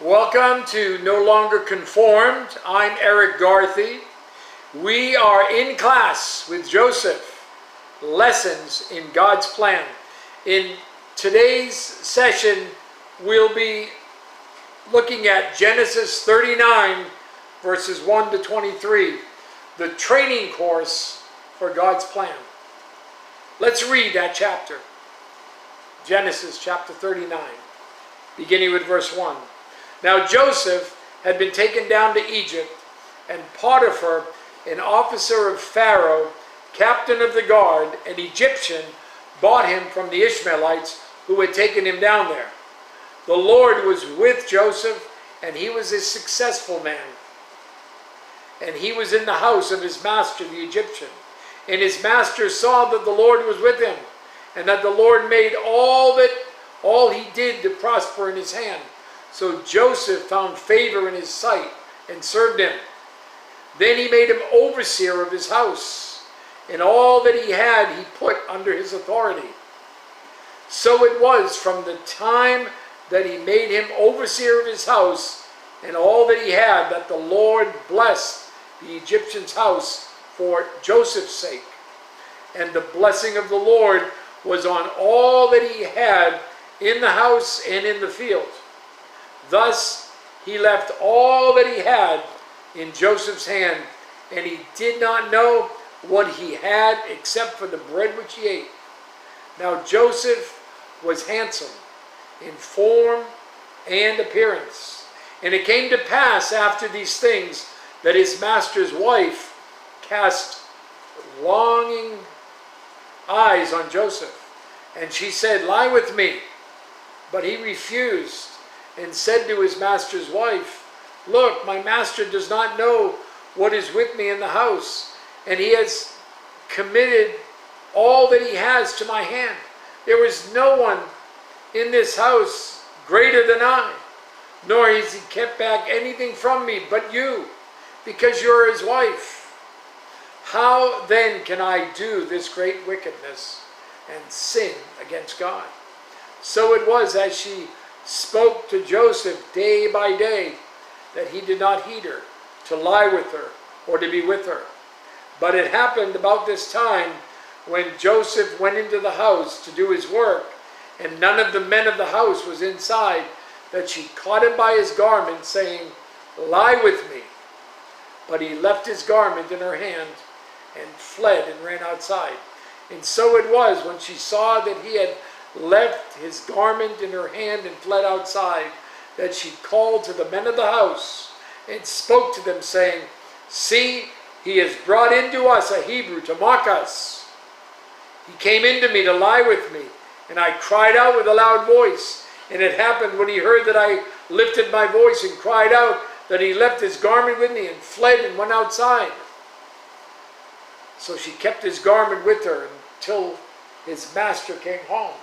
Welcome to No Longer Conformed. I'm Erik Garthe. We are in class with Joseph, Lessons in God's Plan. In today's session, we'll be looking at Genesis 39, verses 1 to 23, the training course for God's plan. Let's read that chapter. Genesis chapter 39, beginning with verse 1. Now Joseph had been taken down to Egypt, and Potiphar, an officer of Pharaoh, captain of the guard, an Egyptian, bought him from the Ishmaelites who had taken him down there. The Lord was with Joseph, and he was a successful man. And he was in the house of his master, the Egyptian. And his master saw that the Lord was with him, and that the Lord made all he did to prosper in his hand. So Joseph found favor in his sight and served him. Then he made him overseer of his house, and all that he had he put under his authority. So it was from the time that he made him overseer of his house and all that he had, that the Lord blessed the Egyptian's house for Joseph's sake. And the blessing of the Lord was on all that he had in the house and in the field. Thus he left all that he had in Joseph's hand, and he did not know what he had except for the bread which he ate. Now Joseph was handsome in form and appearance. And it came to pass after these things that his master's wife cast longing eyes on Joseph. And she said, "Lie with me." But he refused, and said to his master's wife, "Look, my master does not know what is with me in the house, and he has committed all that he has to my hand. There is no one in this house greater than I, nor has he kept back anything from me but you, because you're his wife. How then can I do this great wickedness and sin against God?" So it was, as she spoke to Joseph day by day, that he did not heed her, to lie with her, or to be with her. But it happened about this time, when Joseph went into the house to do his work, and none of the men of the house was inside, that she caught him by his garment, saying, "Lie with me." But he left his garment in her hand, and fled and ran outside. And so it was, when she saw that he had left his garment in her hand and fled outside, that she called to the men of the house and spoke to them, saying, "See, he has brought into us a Hebrew to mock us. He came into me to lie with me, and I cried out with a loud voice. And it happened, when he heard that I lifted my voice and cried out, that he left his garment with me and fled and went outside." So she kept his garment with her until his master came home.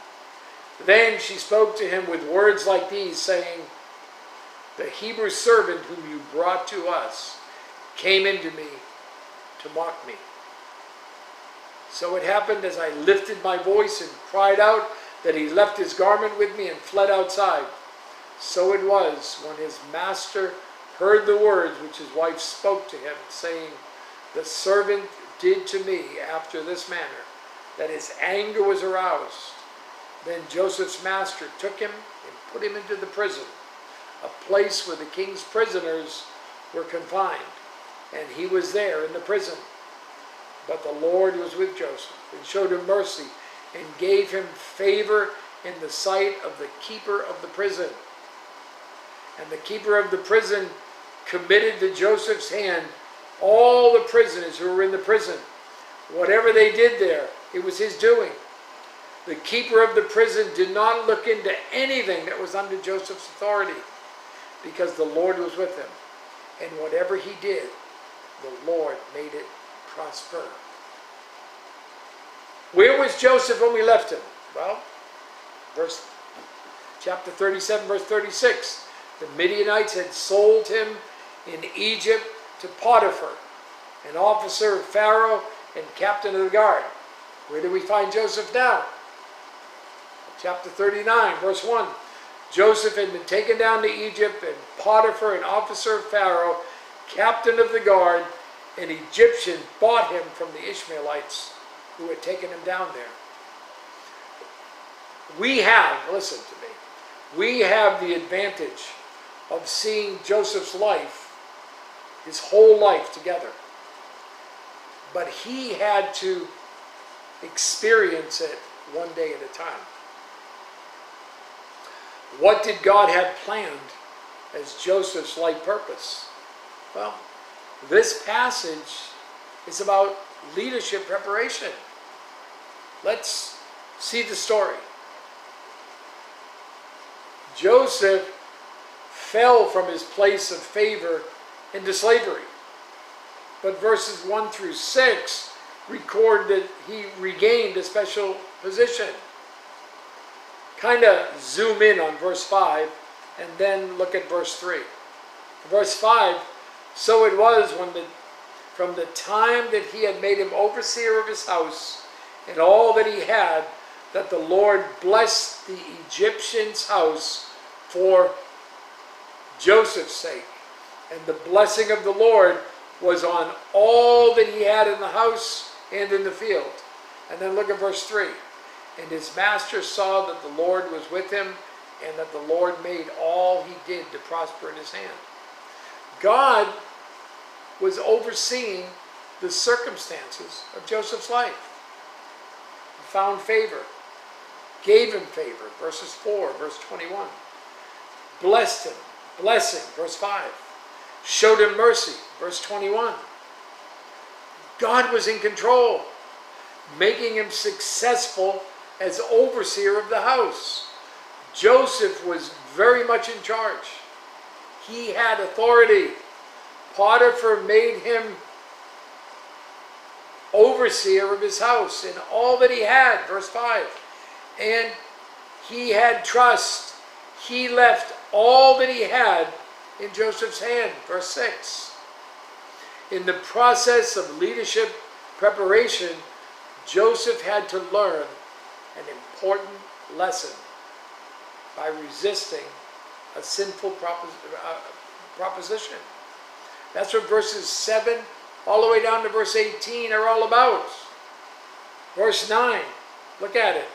Then she spoke to him with words like these, saying, "The Hebrew servant whom you brought to us came into me to mock me. So it happened, as I lifted my voice and cried out, that he left his garment with me and fled outside. So it was, when his master heard the words which his wife spoke to him, saying, 'The servant did to me after this manner,' that his anger was aroused. Then Joseph's master took him and put him into the prison, a place where the king's prisoners were confined, and he was there in the prison. But the Lord was with Joseph, and showed him mercy, and gave him favor in the sight of the keeper of the prison. And the keeper of the prison committed to Joseph's hand all the prisoners who were in the prison. Whatever they did there, it was his doing. The keeper of the prison did not look into anything that was under Joseph's authority, because the Lord was with him. And whatever he did, the Lord made it prosper." Where was Joseph when we left him? Well, chapter 37, verse 36. The Midianites had sold him in Egypt to Potiphar, an officer of Pharaoh and captain of the guard. Where do we find Joseph now? Chapter 39, verse 1. Joseph had been taken down to Egypt, and Potiphar, an officer of Pharaoh, captain of the guard, an Egyptian, bought him from the Ishmaelites who had taken him down there. We have, listen to me, we have the advantage of seeing Joseph's life, his whole life together. But he had to experience it one day at a time. What did God have planned as Joseph's life purpose? Well, this passage is about leadership preparation. Let's see the story. Joseph fell from his place of favor into slavery. But verses 1 through 6 record that he regained a special position. Kind of zoom in on verse 5 and then look at verse 3. Verse 5, so it was from the time that he had made him overseer of his house and all that he had, that the Lord blessed the Egyptian's house for Joseph's sake. And the blessing of the Lord was on all that he had in the house and in the field. And then look at verse 3. And his master saw that the Lord was with him, and that the Lord made all he did to prosper in his hand. God was overseeing the circumstances of Joseph's life. He found favor, gave him favor, verses 4, verse 21. Blessed him, blessing, verse 5. Showed him mercy, verse 21. God was in control, making him successful as overseer of the house. Joseph was very much in charge. He had authority. Potiphar made him overseer of his house in all that he had, verse 5. And he had trust. He left all that he had in Joseph's hand, verse 6. In the process of leadership preparation, Joseph had to learn an important lesson by resisting a sinful proposition. That's what verses 7 all the way down to verse 18 are all about. Verse 9, look at it.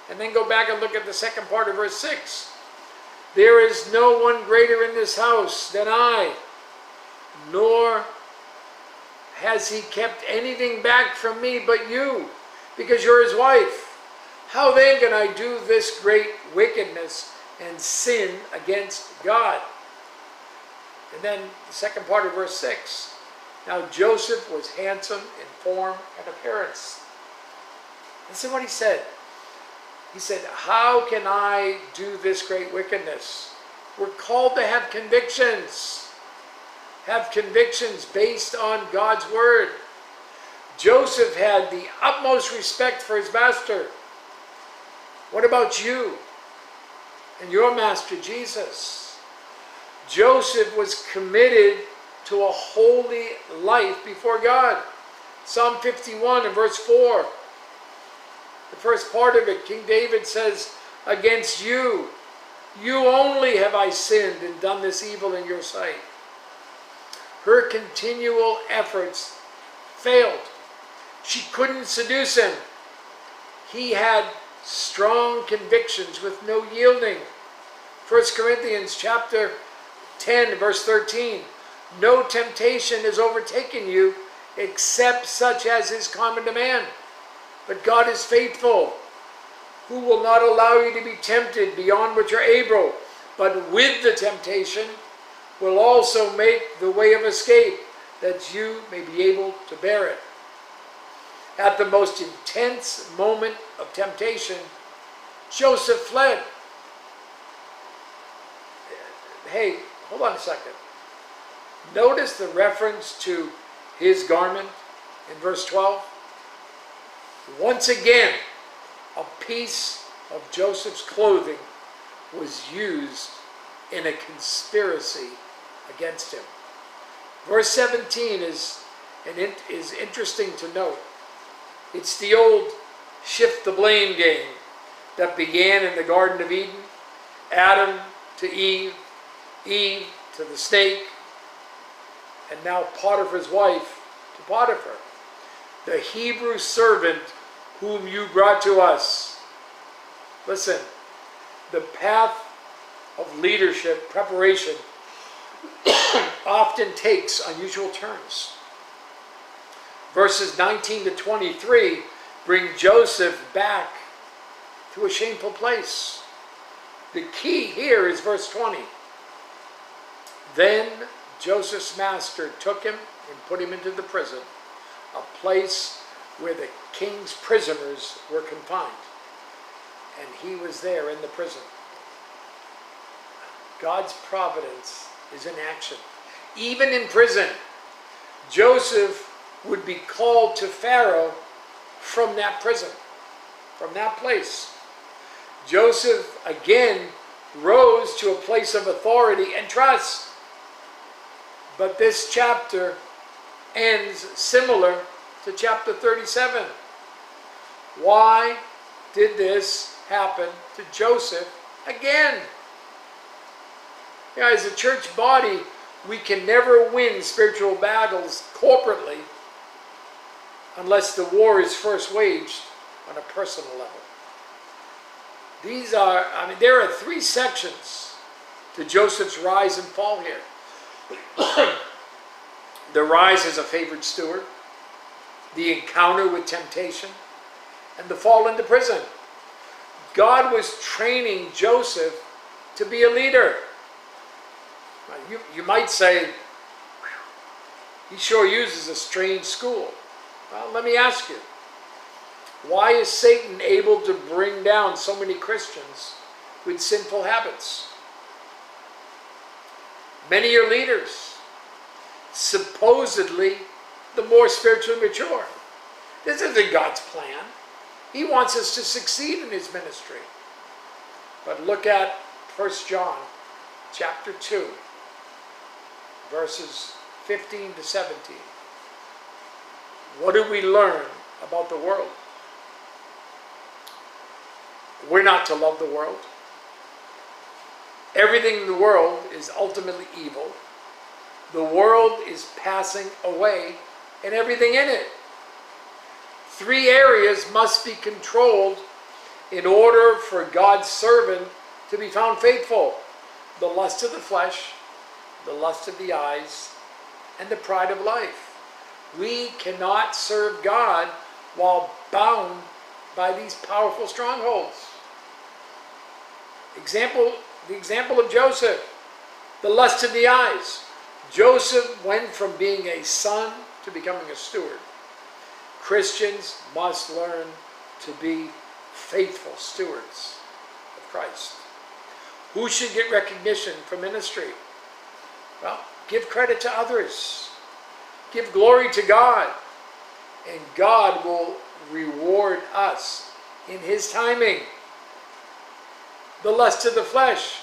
And then go back and look at the second part of verse 6. There is no one greater in this house than I, nor has he kept anything back from me but you, because you're his wife. How then can I do this great wickedness and sin against God? And then the second part of verse 6. Now Joseph was handsome in form and appearance. Listen what he said. He said, how can I do this great wickedness? We're called to have convictions. Have convictions based on God's word. Joseph had the utmost respect for his master. What about you and your master Jesus? Joseph was committed to a holy life before God. Psalm 51 and verse 4. The first part of it, King David says, against you, you only have I sinned and done this evil in your sight. Her continual efforts failed. She couldn't seduce him. He had strong convictions with no yielding. 1 Corinthians chapter 10, verse 13. No temptation has overtaken you except such as is common to man. But God is faithful, who will not allow you to be tempted beyond what you're able, but with the temptation will also make the way of escape, that you may be able to bear it. At the most intense moment of temptation, Joseph fled. Hey, hold on a second. Notice the reference to his garment in verse 12. Once again, a piece of Joseph's clothing was used in a conspiracy against him. Verse 17 is interesting to note. It's the old shift the blame game that began in the Garden of Eden Adam to Eve, Eve to the snake, and now Potiphar's wife to Potiphar. The Hebrew servant whom you brought to us. Listen, the path of leadership, preparation, often takes unusual turns. Verses 19 to 23 bring Joseph back to a shameful place. The key here is verse 20. Then Joseph's master took him and put him into the prison, a place where the king's prisoners were confined. And he was there in the prison. God's providence is in action. Even in prison, Joseph would be called to Pharaoh from that prison, from that place. Joseph again rose to a place of authority and trust. But this chapter ends similar to chapter 37. Why did this happen to Joseph again? As a church body, we can never win spiritual battles corporately unless the war is first waged on a personal level. There are three sections to Joseph's rise and fall here. The rise as a favored steward, the encounter with temptation, and the fall into prison. God was training Joseph to be a leader. You might say, he sure uses a strange school. Well, let me ask you, why is Satan able to bring down so many Christians with sinful habits? Many are leaders, supposedly the more spiritually mature. This isn't God's plan. He wants us to succeed in his ministry. But look at 1 John chapter 2, verses 15 to 17. What do we learn about the world? We're not to love the world. Everything in the world is ultimately evil. The world is passing away and everything in it. Three areas must be controlled in order for God's servant to be found faithful: the lust of the flesh, the lust of the eyes, and the pride of life. We cannot serve God while bound by these powerful strongholds. The example of Joseph, the lust of the eyes. Joseph went from being a son to becoming a steward. Christians must learn to be faithful stewards of Christ. Who should get recognition for ministry? Well, give credit to others. Give glory to God. And God will reward us in his timing. The lust of the flesh.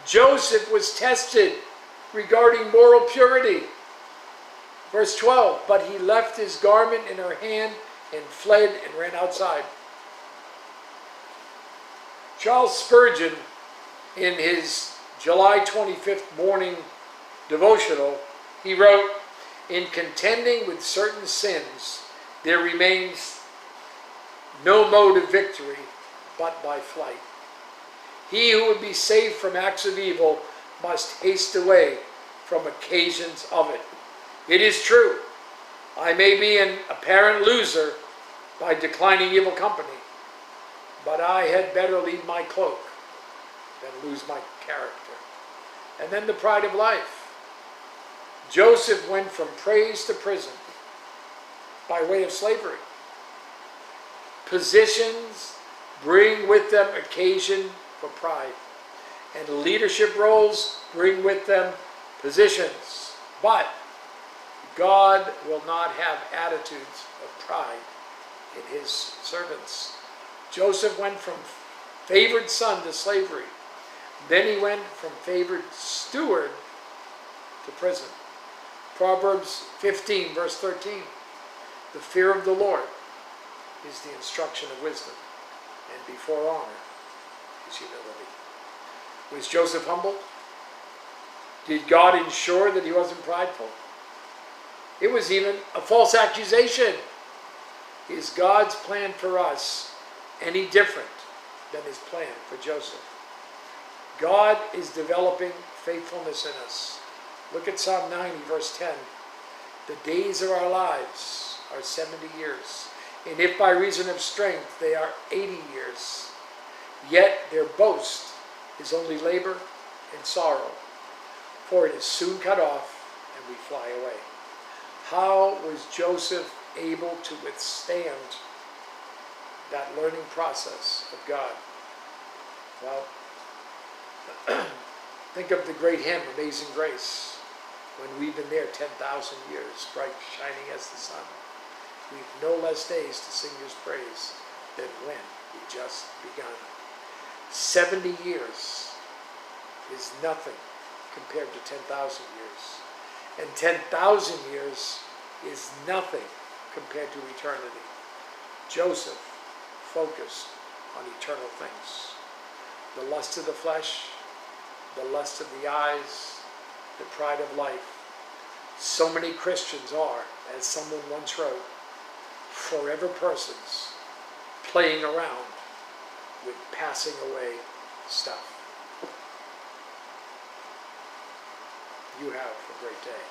Joseph was tested regarding moral purity. Verse 12, but he left his garment in her hand and fled and ran outside. Charles Spurgeon, in his July 25th morning devotional, he wrote, in contending with certain sins, there remains no mode of victory but by flight. He who would be saved from acts of evil must haste away from occasions of it. It is true, I may be an apparent loser by declining evil company, but I had better leave my cloak than lose my character. And then the pride of life. Joseph went from praise to prison by way of slavery. Positions bring with them occasion for pride, and leadership roles bring with them positions. But God will not have attitudes of pride in his servants. Joseph went from favored son to slavery. Then he went from favored steward to prison. Proverbs 15, verse 13. The fear of the Lord is the instruction of wisdom, and before honor is humility. Was Joseph humble? Did God ensure that he wasn't prideful? It was even a false accusation. Is God's plan for us any different than his plan for Joseph? God is developing faithfulness in us. Look at Psalm 90, verse 10. The days of our lives are 70 years, and if by reason of strength they are 80 years, yet their boast is only labor and sorrow, for it is soon cut off and we fly away. How was Joseph able to withstand that learning process of God? Well, think of the great hymn, Amazing Grace, when we've been there 10,000 years, bright shining as the sun. We've no less days to sing his praise than when we just begun. 70 years is nothing compared to 10,000 years. And 10,000 years is nothing compared to eternity. Joseph focused on eternal things. The lust of the flesh, the lust of the eyes, the pride of life. So many Christians are, as someone once wrote, forever persons playing around with passing away stuff. You have a great day.